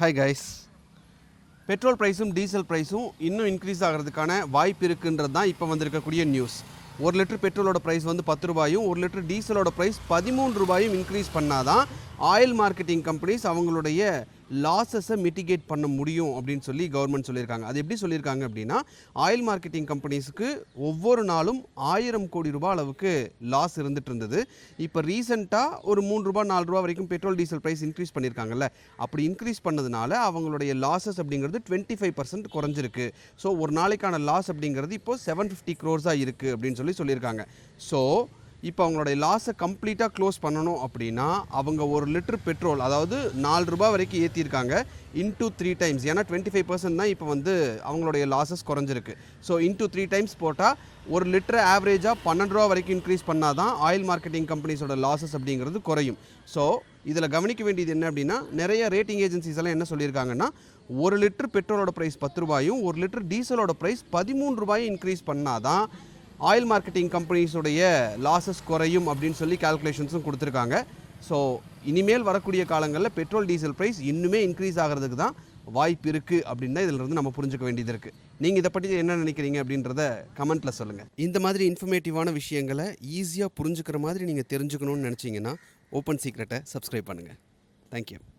Hi guys, petrol ப்ரைஸும் diesel ப்ரைஸும் இன்னும் இன்க்ரீஸ் ஆகிறதுக்கான வாய்ப்பு இருக்குன்றது தான் இப்போ வந்திருக்கக்கூடிய நியூஸ். 1 லிட்டர் பெட்ரோலோட ப்ரைஸ் வந்து 10 ரூபாயும் 1 லிட்டர் டீசலோட ப்ரைஸ் 13 ரூபாயும் இன்க்ரீஸ் பண்ணாதான் ஆயில் மார்க்கெட்டிங் கம்பெனிஸ் அவங்களுடைய லாஸஸை மிட்டிகேட் பண்ண முடியும் அப்படின்னு சொல்லி கவர்மெண்ட் சொல்லியிருக்காங்க. அது எப்படி சொல்லியிருக்காங்க அப்படின்னா, ஆயில் மார்க்கெட்டிங் கம்பெனிஸுக்கு ஒவ்வொரு நாளும் 1000 கோடி ரூபாய் அளவுக்கு லாஸ் இருந்துட்டு இருந்தது. இப்போ ரீசெண்டாக ஒரு 3 ரூபா 4 ரூபா வரைக்கும் பெட்ரோல் டீசல் ப்ரைஸ் இன்க்ரீஸ் பண்ணியிருக்காங்கல்ல, அப்படி இன்க்ரீஸ் பண்ணதுனால அவங்களுடைய லாஸஸ் அப்படிங்கிறது 25% குறைஞ்சிருக்கு. ஸோ ஒரு நாளைக்கான லாஸ் அப்படிங்கிறது இப்போ 750 crores-ஆக இருக்குது அப்படின்னு சொல்லியிருக்காங்க. ஸோ இப்போ அவங்களுடைய லாஸை கம்ப்ளீட்டாக க்ளோஸ் பண்ணணும் அப்படின்னா அவங்க 1 லிட்டர் பெட்ரோல், அதாவது 4 ரூபா வரைக்கும் ஏற்றிருக்காங்க, இன்டூ 3 டைம்ஸ். ஏன்னா 25% தான் இப்போ வந்து அவங்களுடைய லாஸஸ் குறைஞ்சிருக்கு. ஸோ இன்டூ 3 டைம்ஸ் போட்டால் 1 லிட்டர் ஆவரேஜாக 12 ரூபா வரைக்கும் இன்க்ரீஸ் பண்ணால் தான் ஆயில் மார்க்கெட்டிங் கம்பெனிஸோட லாஸஸ் அப்படிங்கிறது குறையும். ஸோ இதில் கவனிக்க வேண்டியது என்ன அப்படின்னா, நிறைய ரேட்டிங் ஏஜென்சிஸ் எல்லாம் என்ன சொல்லியிருக்காங்கன்னா, 1 லிட்டர் பெட்ரோலோட ப்ரைஸ் 10 ரூபாயும் 1 லிட்டர் டீசலோட ப்ரைஸ் 13 ரூபாயும் இன்க்ரீஸ் பண்ணால் தான் ஆயில் மார்க்கெட்டிங் கம்பெனிஸோடைய லாஸஸ் குறையும் அப்படின்னு சொல்லி கால்குலேஷன்ஸும் கொடுத்துருக்காங்க. ஸோ இனிமேல் வரக்கூடிய காலங்களில் பெட்ரோல் டீசல் ப்ரைஸ் இன்னுமே இன்க்ரீஸ் ஆகிறதுக்கு தான் வாய்ப்பு இருக்குது அப்படின்னு தான் இதிலிருந்து நம்ம புரிஞ்சுக்க வேண்டியது இருக்குது. நீங்கள் இதை பற்றி என்ன நினைக்கிறீங்க அப்படின்றத கமெண்ட்டில் சொல்லுங்கள். இந்த மாதிரி இன்ஃபர்மேட்டிவான விஷயங்களை ஈஸியாக புரிஞ்சுக்கிற மாதிரி நீங்கள் தெரிஞ்சுக்கணும்னு நினச்சிங்கன்னா ஓப்பன் சீக்ரெட்டை சப்ஸ்கிரைப் பண்ணுங்கள். தேங்க்யூ.